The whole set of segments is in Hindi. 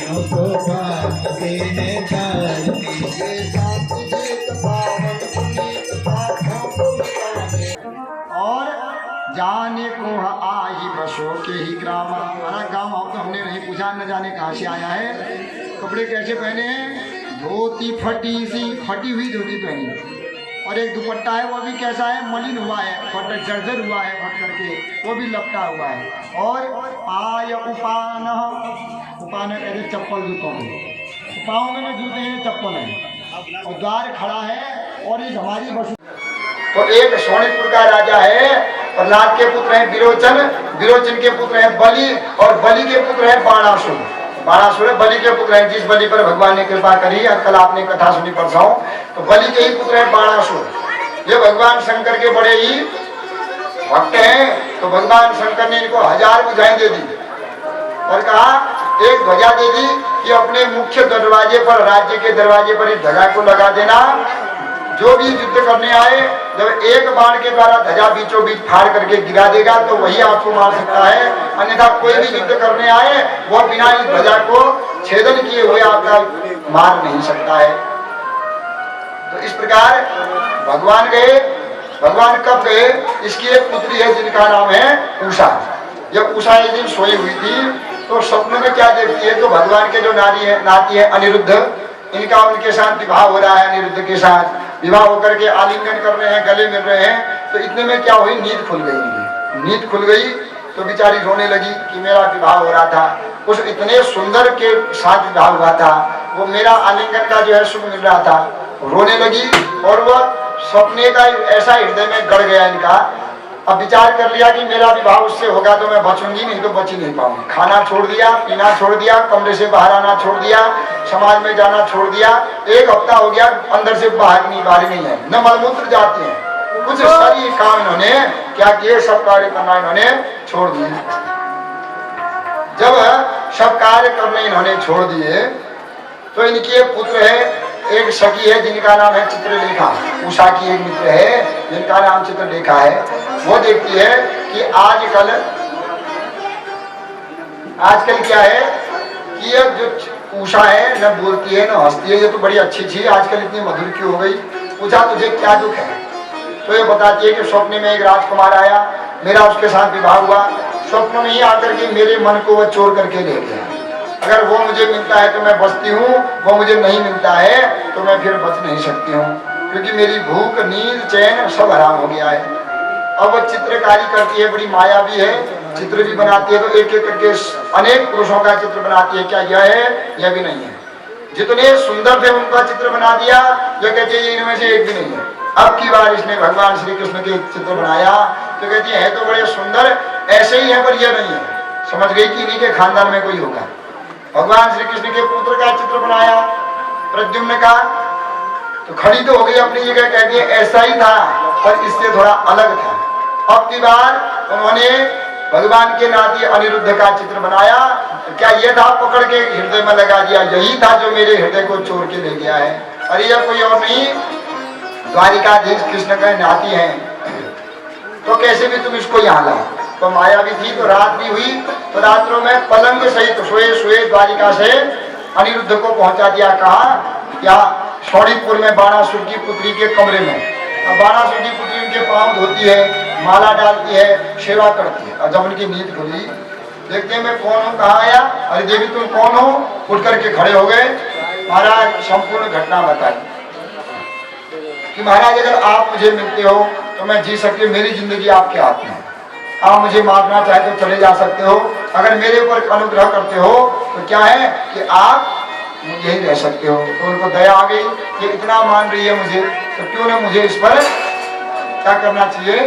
और जाने को आई बसों के ही ग्राम। हमारा गाँव अब तो हमने नहीं पूछा, न जाने कहाँ से आया है। कपड़े कैसे पहने हैं? धोती फटी हुई धोती पहनी, और एक दुपट्टा है वो भी कैसा है, मलिन हुआ है, फट जर्जर हुआ है, फट करके वो भी लपटा हुआ है। और पाय उपान, उपान कहते चप्पल जूतों में, पाँव में न जूते हैं चप्पल है, और द्वार खड़ा है। और ये हमारी बसु तो एक सोनीपुर का राजा है, प्रहलाद के पुत्र है विरोचन, विरोचन के पुत्र है बलि, और बलि के पुत्र है बाणासुर। बाणासुर बलि के पुत्र है, जिस बलि पर भगवान ने कृपा करी। कल आपने कथा सुनी परसों, तो बलि के ही पुत्र है बाणासुर। ये भगवान शंकर के बड़े ही भक्त हैं। तो भगवान शंकर ने इनको 1000 भुजाएं दे दी और कहा एक ध्वजा दे दी कि अपने मुख्य दरवाजे पर, राज्य के दरवाजे पर इस ध्वजा को लगा देना। जो भी युद्ध करने आए, जब एक बाण के द्वारा ध्वजा बीचों बीच फाड़ करके गिरा देगा तो वही आपको मार सकता है, अन्यथा कोई भी युद्ध करने आए वो बिना इस ध्वजा को छेदन किए हुए आपका मार नहीं सकता है। तो इस प्रकार भगवान गए। भगवान कब गए? इसकी एक पुत्री है जिनका नाम है उषा। जब उषा एक दिन सोई हुई थी तो स्वप्न में क्या देखती है, तो भगवान के जो नाती है अनिरुद्ध, इनका उनके साथ विवाह हो रहा है। अनिरुद्ध के साथ विवाह होकर के आलिंगन कर रहे हैं, गले मिल रहे हैं। तो इतने में क्या हुई, नींद खुल गई इनकी। नींद खुल गई तो बेचारी रोने लगी कि मेरा विवाह हो रहा था, उस इतने सुंदर के साथ विवाह हुआ था, वो मेरा आलिंगन का जो है सुख मिल रहा था। रोने लगी और वो सपने का ऐसा हृदय में गड़ गया इनका। अब विचार कर लिया कि मेरा विवाह उससे होगा तो मैं बचूंगी, नहीं तो बच ही नहीं पाऊंगी। खाना छोड़ दिया, पीना छोड़ दिया, कमरे से बाहर आना छोड़ दिया, समाज में जाना छोड़ दिया। 1 हफ्ता हो गया, अंदर से बाहर नहीं है, न मलमूत्र जाते हैं। कुछ सारी काम इन्होंने क्या किए, सब कार्य करना इन्होंने छोड़ दिए। जब सब कार्य करने इन्होंने छोड़ दिए तो इनकी एक पुत्र है, एक सखी है जिनका नाम है चित्रलेखा। उषा की एक मित्र है जिनका नाम चित्रलेखा है। वो देखती है कि आजकल क्या है कि ये जो उषा है न बोलती है न हंसती है, ये तो बड़ी अच्छी चीज, आजकल इतनी मधुर क्यों हो गई। पूछा तुझे क्या दुख है? तो ये बताती है कि स्वप्न में एक राजकुमार आया, मेरा उसके साथ विवाह हुआ। स्वप्न में ही आकर के मेरे मन को वह चोर करके ले गया। अगर वो मुझे मिलता है तो मैं बचती हूँ, वो मुझे नहीं मिलता है तो मैं फिर बच नहीं सकती हूँ, क्योंकि मेरी भूख, नींद, चैन सब हराम हो गया है। अब वो चित्रकारी करती है, बड़ी माया भी है, चित्र भी बनाती है। तो एक एक करके अनेक पुरुषों का चित्र बनाती है। क्या यह है? यह भी नहीं है। जितने सुंदर थे उनका चित्र बना दिया, जो कहते हैं इनमें से एक भी नहीं है। अब की बार इसने भगवान श्री कृष्ण के चित्र बनाया तो कहती है तो बड़े सुंदर, ऐसे ही है पर यह नहीं है। समझ गई कि इन्हीं के खानदान में कोई होगा। भगवान श्री कृष्ण के पुत्र का चित्र बनाया, प्रद्युम्न का, तो खड़ी तो हो गई अपनी जगह, कहती है ऐसा ही था पर इससे थोड़ा अलग था। अब की बार उन्होंने भगवान के नाती अनिरुद्ध का चित्र बनाया। तो क्या ये था, पकड़ के हृदय में लगा दिया, यही था जो मेरे हृदय को चोर के ले गया है। अरे यह कोई और नहीं, द्वारिकाधीश कृष्ण का नाती है। तो कैसे भी तुम इसको यहाँ लाओ। तो माया भी थी, तो रात भी हुई, तो रात्रों में पलंग सहित सोए सोए द्वारिका से अनिरुद्ध को पहुंचा दिया। कहा क्या? सोनीपुर में बाणासुर की पुत्री के कमरे में। अब बाणासुर की पुत्री उनके पांव धोती है, माला डालती है, सेवा करती है। और जब उनकी नींद खुली, देखते हैं मैं कौन हूँ, कहाँ आया? अरे देवी तुम कौन हो? उठ करके खड़े हो गए। महाराज संपूर्ण घटना बताई कि महाराज अगर आप मुझे मिलते हो तो मैं जी सकती हूँ, मेरी जिंदगी आपके हाथ में। आप मुझे मारना चाहे तो चले जा सकते हो, अगर मेरे ऊपर अनुग्रह करते हो तो क्या है कि आप यही रह सकते हो। तो उनको दया आ गई कि इतना मान रही है मुझे, तो क्यों ना मुझे इस पर क्या करना चाहिए,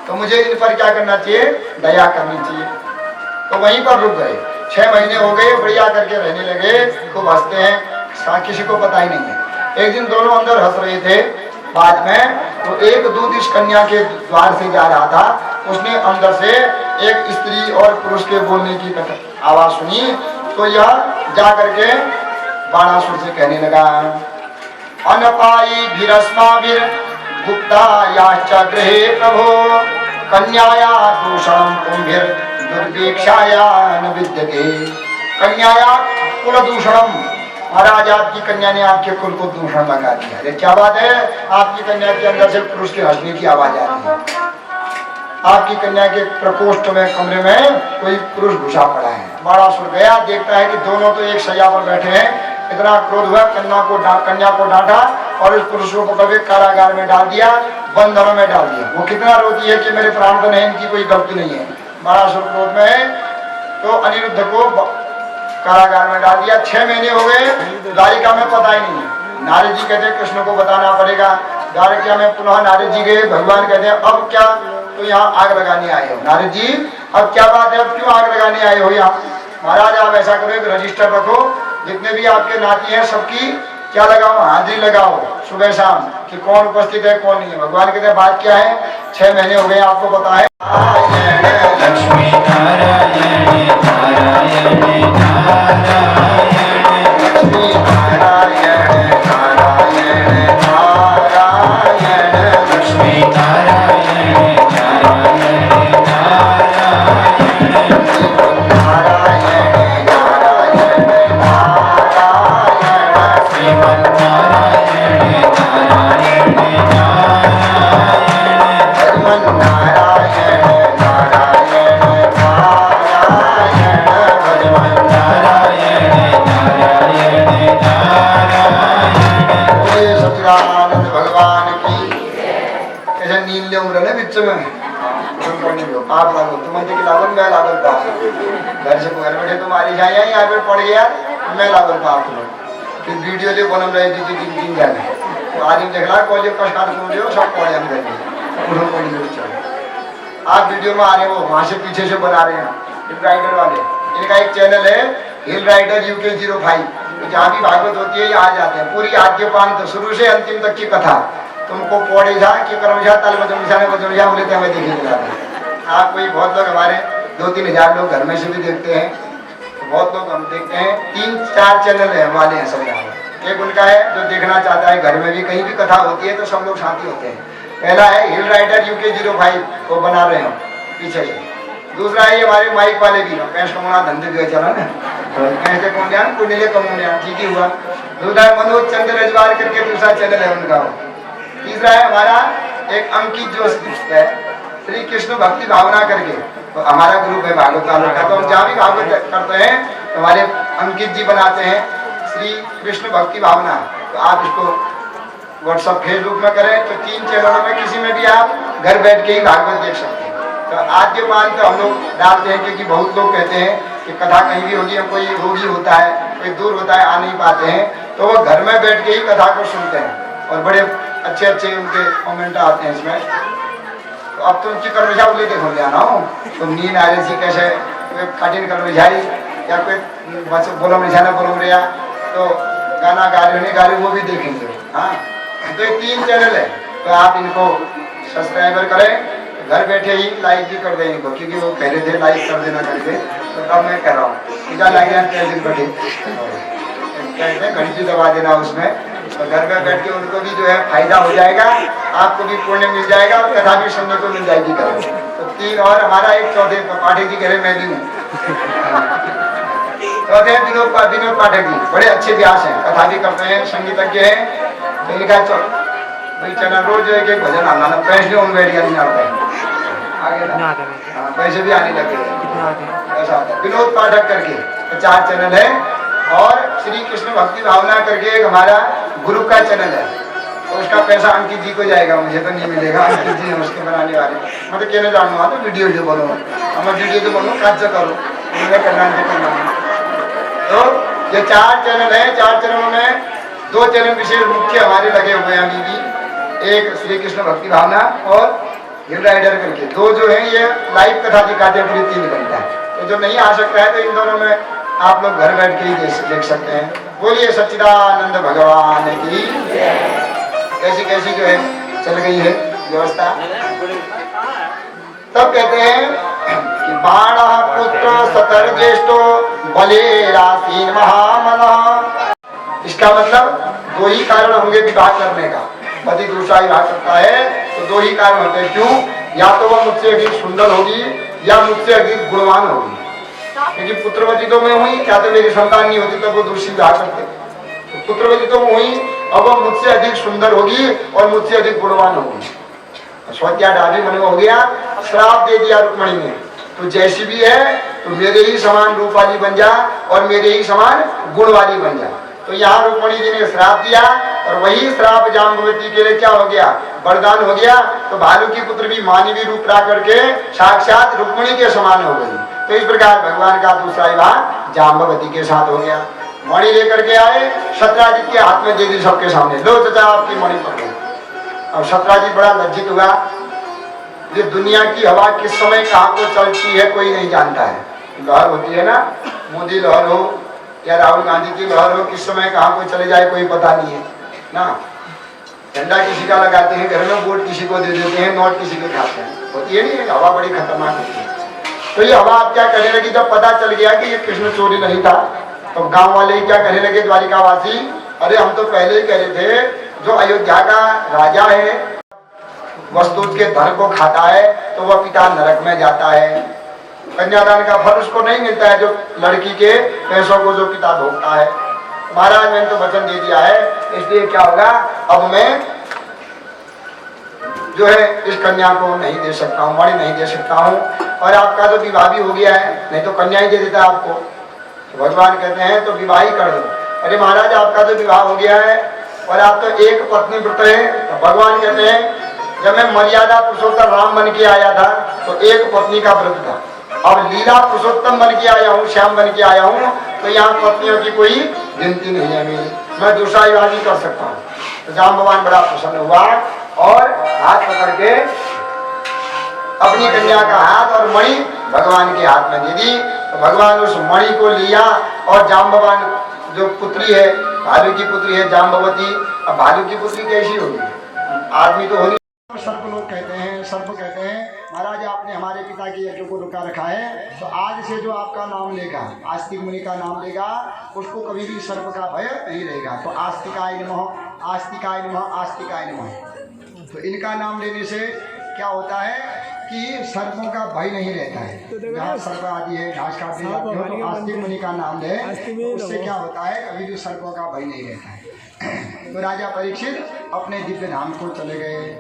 तो मुझे इन पर क्या करना चाहिए, दया करनी चाहिए। तो वहीं पर रुक गए। 6 महीने हो गए, बढ़िया करके रहने लगे, खूब हंसते हैं, किसी को पता ही नहीं है। एक दिन दोनों अंदर हंस रहे थे, बाद में तो एक दूत इस कन्या के द्वार से जा रहा था, उसने अंदर से एक स्त्री और पुरुष के बोलने की आवाज सुनी। तो यह जा करके बाणासुर से कहने लगा, अनपाई भीरस्माभिर गुप्ता याश्च गृहे प्रभो कन्याया दूषणं कुंभिर दुर्भिक्षाया न विद्यते कन्याया कुल दूषणम, महाराज आपकी कन्या ने आपके कुल को दूषण लगा दिया। ये क्या बात है? आपकी कन्या के अंदर से पुरुष के हंसने की आवाज आ रही है। आपकी कन्या के प्रकोष्ठ में, कमरे में कोई पुरुष घुसा पड़ा है। बाणासुर गया, देखता है कि दोनों तो एक शैया पर बैठे हैं। इतना क्रोध हुआ, कन्या को डांटा और इस पुरुष को पकड़ के कारागार में डाल दिया, बंधनों में डाल दिया। वो कितना रोती है कि मेरे प्राण है, इनकी कोई गलती नहीं है। बाणासुर क्रोध में है तो अनिरुद्ध को कारागार में डाल दिया। 6 महीने हो गए, द्वारिका में पता ही नहीं है। नारद जी कहते हैं कृष्ण को बताना पड़ेगा। द्वारिका में पुनः नारद जी गए। भगवान कहते हैं अब क्या, तो यहाँ आग लगाने आए हो नारद जी, अब क्या बात है, अब क्यों आग लगाने आए हो यहाँ? महाराज आप ऐसा करो, एक रजिस्टर रखो, जितने भी आपके नाती हैं सबकी क्या लगाओ, हाजिरी लगाओ सुबह शाम कि कौन उपस्थित है कौन नहीं है। भगवान कहते हैं बात क्या है? 6 महीने हो गए, आपको पता है। लक्ष्मी नारायण नारायण नारायण, लक्ष्मी नारायण नारायण नारायण, लक्ष्मी नारायण नारायण नारायण, नारायण नारायण नारायण, श्रीमन नारायण नारायण नारायण, हरिमन नारायण नारायण नारायण, भगवान नारायण नारायण नारायण। बोले सच्चिदानंद भगवान की। ऐसा नील ले उम्र बीच में आप लागो, तुम की लागल मैं लागल था। घर से घर बैठे तुम्हारी जाए यहाँ पे पड़ गया, मैं लागल था। आप लोग फिर वीडियो ले बनम रहे थी 3 जाने, तो आदमी देख रहा कॉलेज कष्ट को सब पड़ जाने आप वीडियो में आ रहे हो, वहां से पीछे से बना रहे हैं हिल राइडर वाले। इनका एक चैनल है हिल राइडर UK 05, जहाँ भी भागवत होती है ये आ जाते हैं। पूरी आद्यपांत शुरू से अंतिम तक की कथा तुमको पौड़े जा कि कर्म जा तल बजम जा बोले हमें देखने दिलाते। आप कोई बहुत लोग हमारे 2-3 हजार लोग घर में से भी देखते हैं, तो बहुत लोग हम देखते हैं। 3-4 चैनल है वाले हैं सब यहाँ। एक उनका है जो देखना चाहता है, घर में भी कहीं भी कथा होती है तो सब लोग साथी होते हैं। पहला है हिल राइडर UK 05, वो बना रहे हैं पीछे से। दूसरा है ये हमारे माइक वाले भी, कैश कमाना धंधे जो चला ना, कैसे कौन ध्यान कुंडले कमोनिया ठीक ही हुआ। दूसरा है मनोज चंद्र रजवार करके दूसरा चैनल है उनका। तीसरा है हमारा एक अंकित जो है श्री कृष्ण भक्ति भावना करके, तो हमारा ग्रुप है भागवत वालों का। तो हम जहाँ भी भागवत करते हैं तो हमारे अंकित जी बनाते हैं श्री कृष्ण भक्ति भावना। तो आप इसको व्हाट्सअप फेसबुक में करें तो 3 चैनलों में किसी में भी आप घर बैठ के ही भागवत देख सकते हैं। तो आद्यपान तो हम लोग डालते हैं क्योंकि बहुत लोग कहते हैं कि कथा कहीं भी होगी, कोई रोगी होता है, कोई दूर होता है, आ नहीं पाते हैं, तो वो घर में बैठ के ही कथा को सुनते हैं और बड़े अच्छे अच्छे उनके कमेंट आते हैं इसमें। तो अब तो उनकी कर्मशा बोले देखो ले आना हो तो नींद आ रही थी कैसे कठिन कर्मचारी या कोई बोलम रिझाना बोलम रिया तो गाना गा रहे गा रहे वो भी देखेंगे। हाँ, तो ये 3 चैनल है, तो आप इनको सब्सक्राइबर करें, घर बैठे ही लाइक भी कर दें इनको, क्योंकि वो कह रहे थे लाइक कर देना करके, तो अब मैं कर रहा हूँ इधर लाइक दिन बैठे कहते हैं घंटी दबा देना उसमें, तो घर में बैठ के उनको भी जो है फायदा हो जाएगा, आपको भी पुण्य मिल जाएगा और कथा भी सुनने को मिल जाएगी घर में। तो 3 और हमारा एक चौथे पाठक जी कह रहे मैं भी हूँ। चौथे विनोद पाठक जी बड़े अच्छे व्यास हैं, कथा भी करते हैं, संगीतज्ञ हैं। तो इनका भाई चैनल रोज एक भजन आना ना पैसे उन बैठिया नहीं आते आगे ना, पैसे भी आने लगे ऐसा होता है। विनोद पाठक करके 4 चैनल है और श्री कृष्ण भक्ति भावना करके एक हमारा ग्रुप का चैनल है, तो उसका पैसा अंकित जी को जाएगा, मुझे तो नहीं मिलेगा। अंकित जी हैं उसके बनाने वाले, मैं तो कहने जानूंगा तो वीडियो जो बोलो मैं वीडियो जो बोलूँ काज करो उन्हें करना नहीं करना। तो ये 4 चैनल है, 4 चैनलों में 2 चैनल विशेष मुख्य हमारे लगे हुए हैं अभी भी, एक श्री कृष्ण भक्ति भावना और हिल राइडर करके। 2 जो है ये लाइव कथा दिखाते हैं पूरी 3 घंटा, तो जो नहीं आ सकता है तो इन दोनों में आप लोग घर बैठ के ही देख सकते हैं। बोलिए सच्चिदानंद भगवान की। कैसी कैसी जो है चल गई है व्यवस्था। तब कहते हैं कि बाण पुत्र सतर ज्येष्ठो बले रासीन महामन। इसका मतलब 2 ही कारण होंगे विवाह करने का। पति दूसरा विवाह करता है तो 2 ही कारण होते हैं। क्यों? या तो वह मुझसे अधिक सुंदर होगी या मुझसे अधिक गुणवान होगी। क्योंकि पुत्रवती तो मैं हुई, क्या तो मेरी संतान नहीं होती तो वो दूसरी विवाह करते। तो पुत्रवती तो मैं हुई, अब वो मुझसे अधिक सुंदर होगी और मुझसे अधिक गुणवान होगी। स्वत्या डाभी मन हो गया, श्राप दे दिया रुक्मणी ने, तो जैसी भी है तो मेरे ही समान रूप वाली बन जा और मेरे ही समान गुण वाली बन जा। तो यहाँ रुक्मणी जी ने श्राप दिया और वही श्राप जाम्बवती के लिए क्या हो गया, वरदान हो गया। तो भालू की पुत्र भी मानवीय रूप ला करके साक्षात रुक्मणी के समान हो गई। तो इस प्रकार भगवान का दूसरा विवाह जाम्बवती के साथ हो गया। मणि लेकर के आए, सत्राजित के हाथ में दे दी सबके सामने, लो चाचा आपकी मणि पकड़ो। अब सत्राजित बड़ा लज्जित हुआ, ये दुनिया की हवा किस समय कहाँ को चलती है कोई नहीं जानता है। लहर होती है ना, मोदी लहर हो या राहुल गांधी की लहर हो, किस समय कहाँ को चले जाए कोई पता नहीं है ना। झंडा किसी का लगाते हैं घर में, वोट किसी को दे देते हैं, नोट किसी को खाते हैं, होती है नहीं, हवा बड़ी खतरनाक होती है। तो ये हवा आप क्या कहने लगी, जब पता चल गया कि ये कृष्ण चोरी नहीं था, तो गांव वाले ही क्या कहने लगे, द्वारिकावासी, अरे हम तो पहले ही कह रहे थे जो अयोध्या का राजा है वस्तु के धन को खाता है तो वह पिता नरक में जाता है, कन्यादान का फल उसको नहीं मिलता है जो लड़की के पैसों को जो पिता भोगता है। महाराज मैंने तो वचन दे दिया है, इसलिए क्या होगा, अब मैं जो है इस कन्या को नहीं दे सकता हूँ, मणि नहीं दे सकता हूँ, और आपका तो विवाह भी हो गया है, नहीं तो कन्या ही दे देता आपको। तो भगवान कहते हैं तो विवाह ही कर दो। अरे महाराज आपका तो विवाह हो गया है और आप तो एक पत्नी व्रत है। तो भगवान कहते हैं जब मैं मर्यादा पुरुषोत्तम राम बन के आया था तो एक पत्नी का व्रत था, अब लीला पुरुषोत्तम बन के आया हूँ, श्याम बन के आया हूँ, तो यहाँ पत्नियों की कोई गिनती नहीं है मेरी, मैं दूसरा विवाह भी कर सकता हूँ। तो जाम भगवान बड़ा प्रसन्न हुआ और हाथ पकड़ के अपनी कन्या का हाथ और मणि भगवान के हाथ में दे दी। तो भगवान उस मणि को लिया और जाम भगवान जो पुत्री है, भालू की पुत्री है जाम्बवती, अब भालू की पुत्री कैसी होगी, आदमी तो होनी। सर्प लोग कहते हैं, सर्प कहते हैं महाराज आपने हमारे पिता के यज्ञ को रुका रखा है, तो आज से जो आपका नाम लेगा, आस्तिक मुनि का नाम लेगा, उसको कभी भी सर्प का भय नहीं रहेगा। तो आस्तिकाय नमः, आस्तिकाय नमः, आस्तिकाय नमः। तो इनका नाम लेने से क्या होता है कि सर्पों का भय नहीं रहता है। जहाँ सर्प आदि है, घास काटने जाते हो तो आस्तिक मुनि का नाम ले, उससे क्या होता है, कभी भी सर्पों का भय नहीं रहता है। तो राजा परीक्षित अपने दिव्य धाम को चले गए।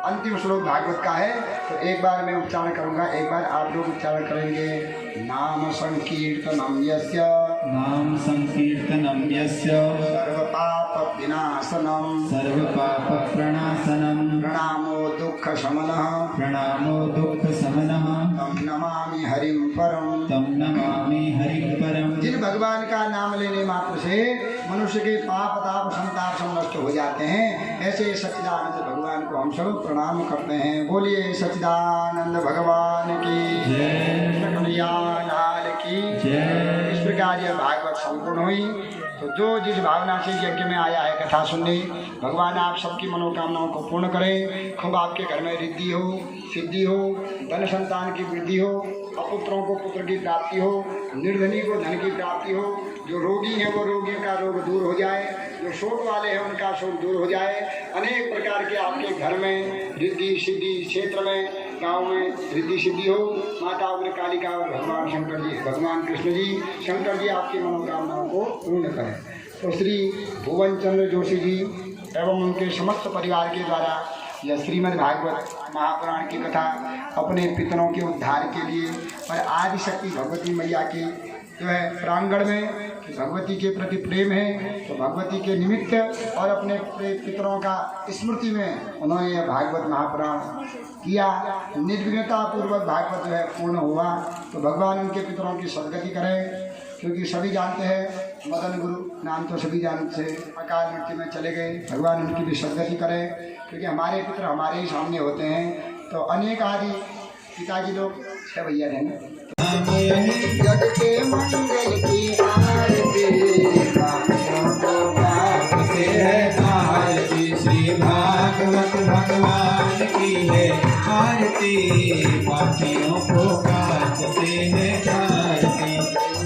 अंतिम श्लोक भागवत का है, तो एक बार मैं उच्चारण करूंगा, एक बार आप लोग उच्चारण करेंगे। नाम संकीर्तनम यस्य, नाम संकीर्तनम यस्य, सर्व पाप विनाशनम, सर्व पाप प्रणाशनम, प्रणामो दुख शमनः, प्रणामो दुख शमनः, तम नमामि हरिं परम, तम नमामि हरिं परम। जिन भगवान का नाम लेने मात्र से मनुष्य के पाप ताप संताप सब नष्ट हो जाते हैं, ऐसे सच्चिदानंद भगवान को हम सब प्रणाम करते हैं। बोलिए सच्चिदानंद भगवान की जय, कन्हैया लाल की जय। इस प्रकार यह भागवत संपूर्ण हुई। तो जो जिस भावना से यज्ञ में आया है कथा सुनने, भगवान आप सबकी मनोकामनाओं को पूर्ण करें। खूब आपके घर में रिद्धि हो, सिद्धि हो, धन संतान की वृद्धि हो, अपुत्रों को पुत्र की प्राप्ति हो, निर्धनी को धन की प्राप्ति हो, जो रोगी हैं वो रोगियों का रोग दूर हो जाए, जो शोक वाले हैं उनका शोक दूर हो जाए। अनेक प्रकार के आपके घर में रिद्धि सिद्धि, क्षेत्र में गांव में रिद्धि सिद्धि हो। माता उग्र कालिका और भगवान शंकर जी, भगवान कृष्ण जी, शंकर जी आपकी मनोकामनाओं को पूर्ण करें। तो श्री भुवन चंद्र जोशी जी एवं उनके समस्त परिवार के द्वारा यह श्रीमद् भागवत महापुराण की कथा अपने पितरों के उद्धार के लिए और आदिशक्ति भगवती मैया के जो है प्रांगण में भगवती के प्रति प्रेम है, तो भगवती के निमित्त और अपने पितरों का स्मृति में उन्होंने यह भागवत महापुराण किया। निर्विघ्नता पूर्वक भागवत जो है पूर्ण हुआ। तो भगवान उनके पितरों की सदगति करें, क्योंकि सभी जानते हैं मदन गुरु नाम तो सभी जानते हैं, अकाल मृत्यु में चले गए। भगवान उनकी भी सदगति करें, क्योंकि हमारे पितर हमारे ही सामने होते हैं। तो अनेक आदि पिताजी लोग छह भैया रहेंगे। जग के मंगल की आरती, से है आरती, श्री भागवत भगवान की है आरती, पापियों को काट से है आरती,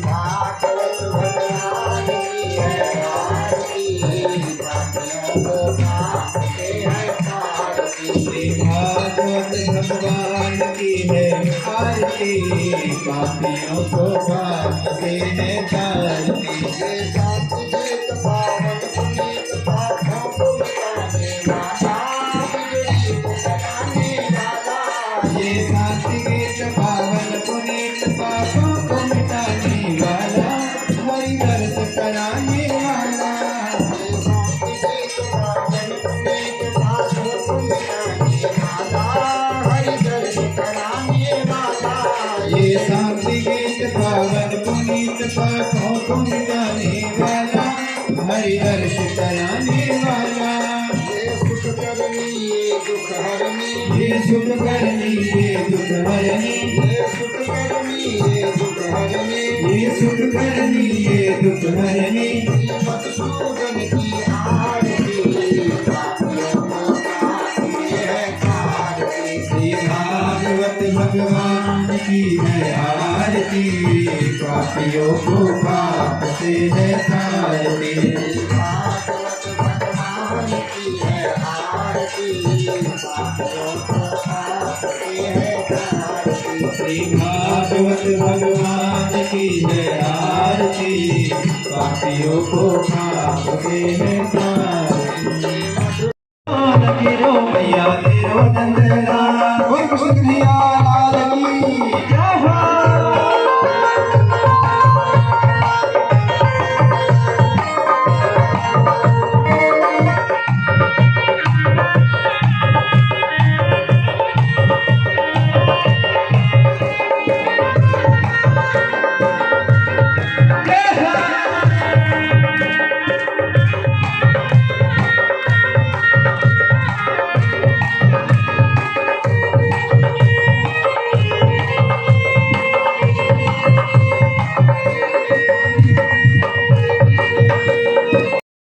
भागवत भगवान की है आरती, पापियों को काट से है आरती। श्री भागवत भगवान की है आरती, पापियों को पाप से है तारती। ये शांत जेत पावन पुनीत पापों को मिटाने वाला, बिगड़ी को बनाने वाला। ये शांति गीत पावन पुनीत पापों को मिटाने वाला, हरि दर्श कराने वाला। ये शांत जेत पावन पुनीत पापों को मिटाने वाला, हरि दर्श कराने वाला। ये शांति गीत पावन पुनीत पापों को मिटाने वाला, हरि दर्श कराने वाला। ये सुख करनी ये दुख हरनी, ये सुख करनी ये दुख हरनी, ये सुख करनी ये दुख हरनी। ये सुख करनी ये दुख हरनी। मधुसूदन की आरती, पापियों को पाप से है तारती। श्री भागवत भगवान की है आरती, पापियों को पाप से है तारती। भागवत भगवान की है आरती, पापियों को पाप से है तारती। श्री भागवत भगवान की है आरती, पापियों को पाप से है तारती। गिरो मैया तेरो नंदरा, बोल कृष्ण कन्हैया लाल की जय हो।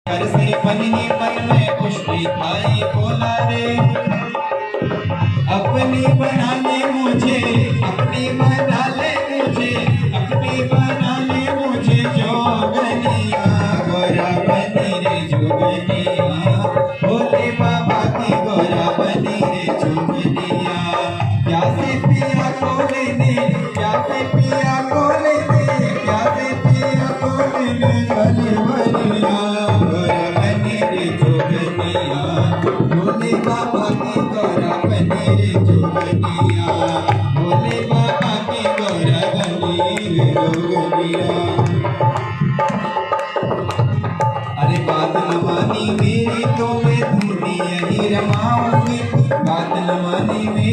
घर से बनी मन में पुष्टि खाई बोला रे, अपनी बना ले मुझे, अपनी बना ले मुझे, अपनी बना ले मुझे जोगनिया, गोरा बनी रे जोगनिया, भोले बाबा की गोरा बनी रे जोगनिया। प्यासे पिया को लेने, प्यासे पिया को लेने, प्यासे पिया को लेने चले बनिया, गोरा बनी रे जोगनिया, भोले बाबा की गोरा बनी रे जोगनिया, भोले बाबा की गोरा बनी रे जोगनिया। अरे बात न मानी मेरी तो मैं धूनी यही रमाऊंगी, बात न मानी मेरी